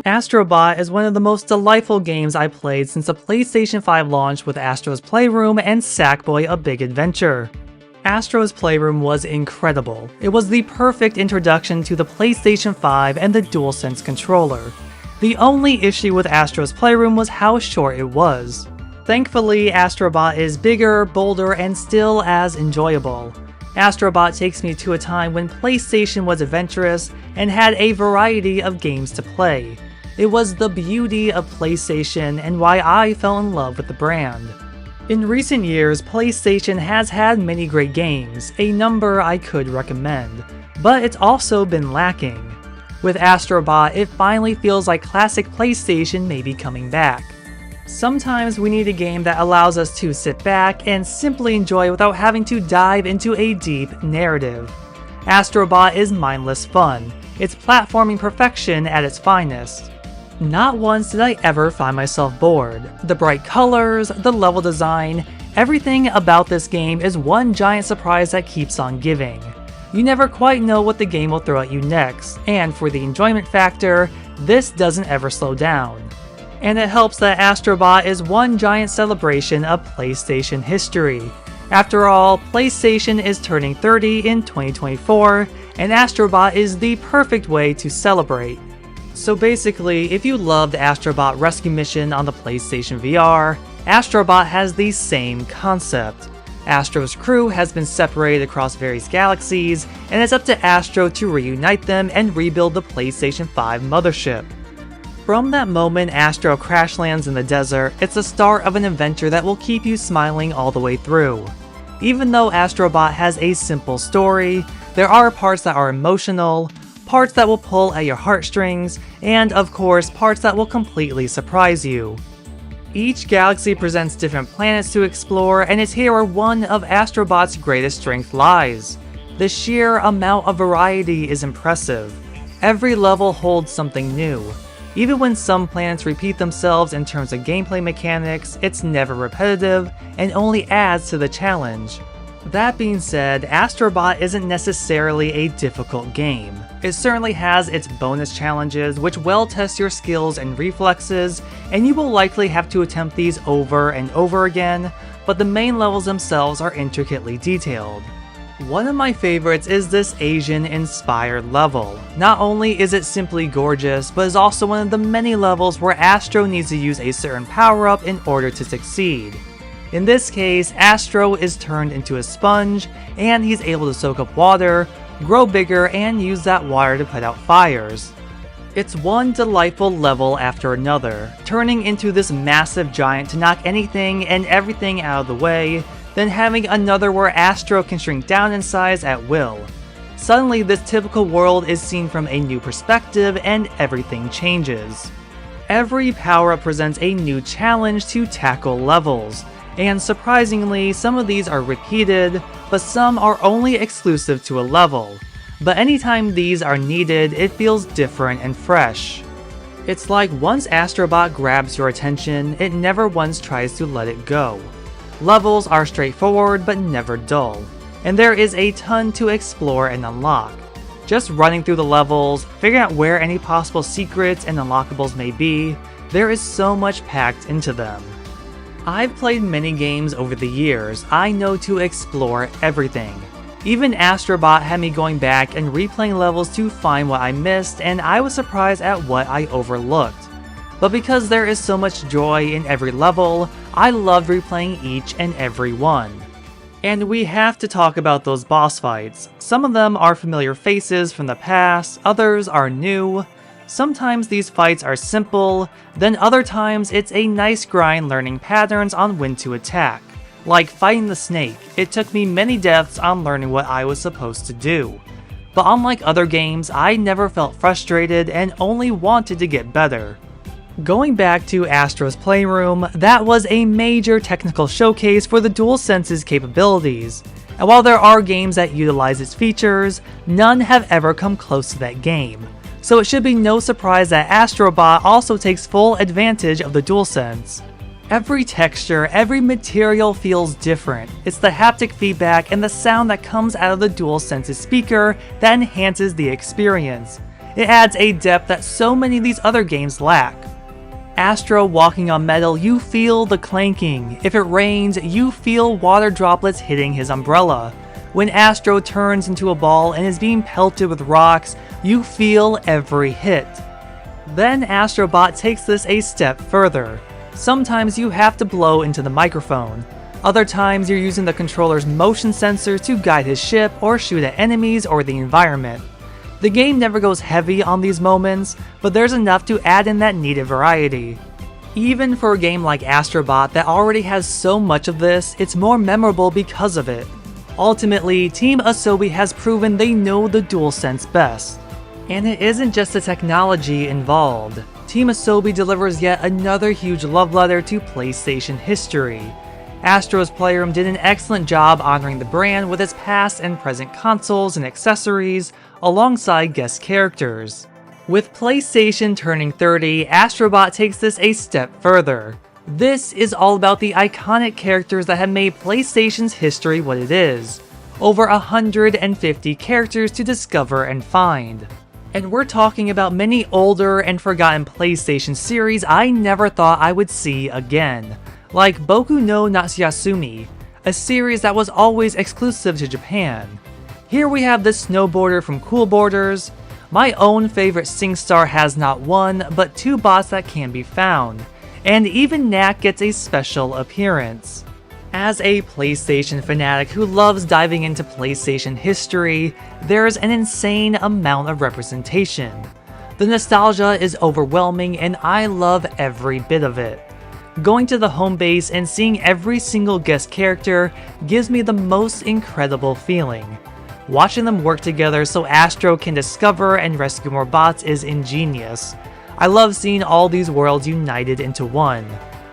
Astro Bot is one of the most delightful games I played since the PlayStation 5 launch with Astro's Playroom and Sackboy: A Big Adventure. Astro's Playroom was incredible. It was the perfect introduction to the PlayStation 5 and the DualSense controller. The only issue with Astro's Playroom was how short it was. Thankfully, Astro Bot is bigger, bolder, and still as enjoyable. Astro Bot takes me to a time when PlayStation was adventurous and had a variety of games to play. It was the beauty of PlayStation and why I fell in love with the brand. In recent years, PlayStation has had many great games, a number I could recommend, but it's also been lacking. With Astro Bot, it finally feels like classic PlayStation may be coming back. Sometimes we need a game that allows us to sit back and simply enjoy without having to dive into a deep narrative. Astro Bot is mindless fun. It's platforming perfection at its finest. Not once did I ever find myself bored. The bright colors, the level design, everything about this game is one giant surprise that keeps on giving. You never quite know what the game will throw at you next, and for the enjoyment factor, this doesn't ever slow down. And it helps that Astro Bot is one giant celebration of PlayStation history. After all, PlayStation is turning 30 in 2024, and Astro Bot is the perfect way to celebrate. So basically, if you loved Astro Bot Rescue Mission on the PlayStation VR, Astro Bot has the same concept. Astro's crew has been separated across various galaxies, and it's up to Astro to reunite them and rebuild the PlayStation 5 mothership. From that moment Astro crash lands in the desert, it's the start of an adventure that will keep you smiling all the way through. Even though Astro Bot has a simple story, there are parts that are emotional, parts that will pull at your heartstrings, and of course parts that will completely surprise you. Each galaxy presents different planets to explore, and it's here where one of Astro Bot's greatest strength lies. The sheer amount of variety is impressive. Every level holds something new. Even when some planets repeat themselves in terms of gameplay mechanics, it's never repetitive and only adds to the challenge. That being said, Astro Bot isn't necessarily a difficult game. It certainly has its bonus challenges which well test your skills and reflexes, and you will likely have to attempt these over and over again, but the main levels themselves are intricately detailed. One of my favorites is this Asian-inspired level. Not only is it simply gorgeous, but is also one of the many levels where Astro needs to use a certain power-up in order to succeed. In this case, Astro is turned into a sponge, and he's able to soak up water, grow bigger, and use that water to put out fires. It's one delightful level after another, turning into this massive giant to knock anything and everything out of the way, then having another where Astro can shrink down in size at will. Suddenly, this typical world is seen from a new perspective and everything changes. Every power-up presents a new challenge to tackle levels, and surprisingly, some of these are repeated, but some are only exclusive to a level. But anytime these are needed, it feels different and fresh. It's like once Astro Bot grabs your attention, it never once tries to let it go. Levels are straightforward but never dull, and there is a ton to explore and unlock. Just running through the levels, figuring out where any possible secrets and unlockables may be, there is so much packed into them. I've played many games over the years. I know to explore everything. Even Astro Bot had me going back and replaying levels to find what I missed, and I was surprised at what I overlooked. But because there is so much joy in every level, I loved replaying each and every one. And we have to talk about those boss fights. Some of them are familiar faces from the past, others are new. Sometimes these fights are simple, then other times it's a nice grind learning patterns on when to attack. Like fighting the snake, it took me many deaths on learning what I was supposed to do. But unlike other games, I never felt frustrated and only wanted to get better. Going back to Astro's Playroom, that was a major technical showcase for the DualSense's capabilities. And while there are games that utilize its features, none have ever come close to that game. So it should be no surprise that Astro Bot also takes full advantage of the DualSense. Every texture, every material feels different. It's the haptic feedback and the sound that comes out of the DualSense's speaker that enhances the experience. It adds a depth that so many of these other games lack. Astro walking on metal, you feel the clanking. If it rains, you feel water droplets hitting his umbrella. When Astro turns into a ball and is being pelted with rocks, you feel every hit. Then Astro Bot takes this a step further. Sometimes you have to blow into the microphone. Other times you're using the controller's motion sensors to guide his ship or shoot at enemies or the environment. The game never goes heavy on these moments, but there's enough to add in that needed variety. Even for a game like Astro Bot that already has so much of this, it's more memorable because of it. Ultimately, Team Asobi has proven they know the DualSense best. And it isn't just the technology involved. Team Asobi delivers yet another huge love letter to PlayStation history. Astro's Playroom did an excellent job honoring the brand with its past and present consoles and accessories, alongside guest characters. With PlayStation turning 30, Astro Bot takes this a step further. This is all about the iconic characters that have made PlayStation's history what it is. Over 150 characters to discover and find. And we're talking about many older and forgotten PlayStation series I never thought I would see again. Like Boku no Natsuasumi, a series that was always exclusive to Japan. Here we have the snowboarder from Cool Borders. My own favorite SingStar has not one, but two bots that can be found. And even Knack gets a special appearance. As a PlayStation fanatic who loves diving into PlayStation history, there's an insane amount of representation. The nostalgia is overwhelming and I love every bit of it. Going to the home base and seeing every single guest character gives me the most incredible feeling. Watching them work together so Astro can discover and rescue more bots is ingenious. I love seeing all these worlds united into one.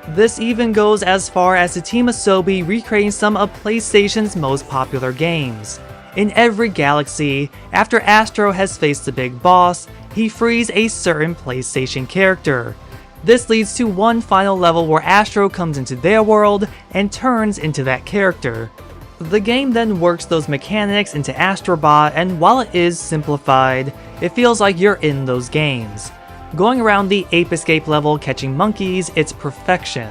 This even goes as far as the Team Asobi recreating some of PlayStation's most popular games. In every galaxy, after Astro has faced the big boss, he frees a certain PlayStation character. This leads to one final level where Astro comes into their world and turns into that character. The game then works those mechanics into Astro Bot, and while it is simplified, it feels like you're in those games. Going around the Ape Escape level catching monkeys, it's perfection.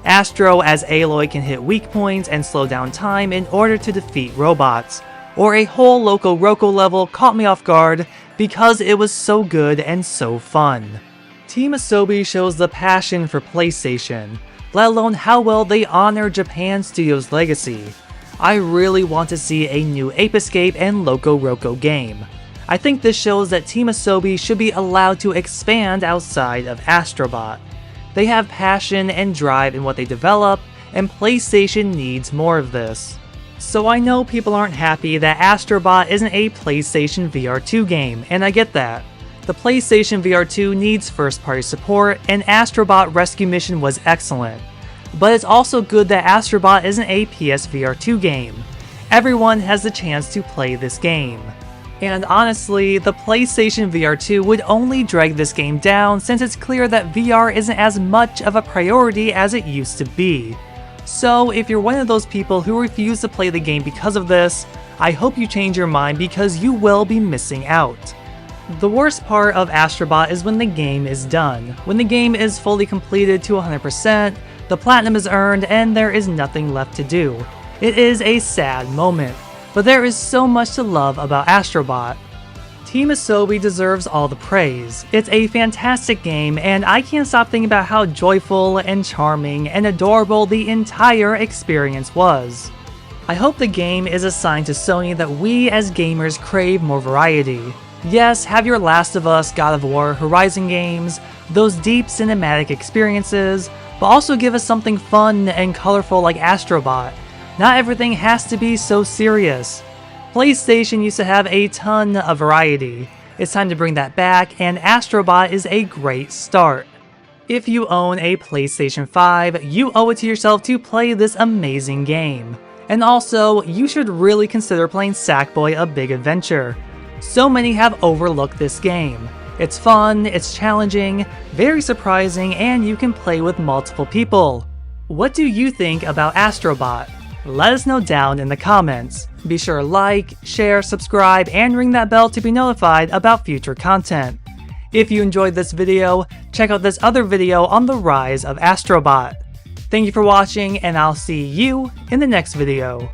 Astro as Aloy can hit weak points and slow down time in order to defeat robots. Or a whole Loco Roco level caught me off guard because it was so good and so fun. Team Asobi shows the passion for PlayStation, let alone how well they honor Japan Studios' legacy. I really want to see a new Ape Escape and Loco Roco game. I think this shows that Team Asobi should be allowed to expand outside of Astro Bot. They have passion and drive in what they develop, and PlayStation needs more of this. So I know people aren't happy that Astro Bot isn't a PlayStation VR2 game, and I get that. The PlayStation VR2 needs first-party support, and Astro Bot Rescue Mission was excellent. But it's also good that Astro Bot isn't a PSVR2 game. Everyone has the chance to play this game. And honestly, the PlayStation VR2 would only drag this game down since it's clear that VR isn't as much of a priority as it used to be. So if you're one of those people who refuse to play the game because of this, I hope you change your mind because you will be missing out. The worst part of Astro Bot is when the game is done. When the game is fully completed to 100%, the platinum is earned, and there is nothing left to do. It is a sad moment, but there is so much to love about Astro Bot. Team Asobi deserves all the praise. It's a fantastic game, and I can't stop thinking about how joyful and charming and adorable the entire experience was. I hope the game is a sign to Sony that we as gamers crave more variety. Yes, have your Last of Us, God of War, Horizon games, those deep cinematic experiences, but also give us something fun and colorful like Astro Bot. Not everything has to be so serious. PlayStation used to have a ton of variety. It's time to bring that back, and Astro Bot is a great start. If you own a PlayStation 5, you owe it to yourself to play this amazing game. And also, you should really consider playing Sackboy: A Big Adventure. So many have overlooked this game. It's fun, it's challenging, very surprising, and you can play with multiple people. What do you think about Astro Bot? Let us know down in the comments. Be sure to like, share, subscribe, and ring that bell to be notified about future content. If you enjoyed this video, check out this other video on the rise of Astro Bot. Thank you for watching, and I'll see you in the next video.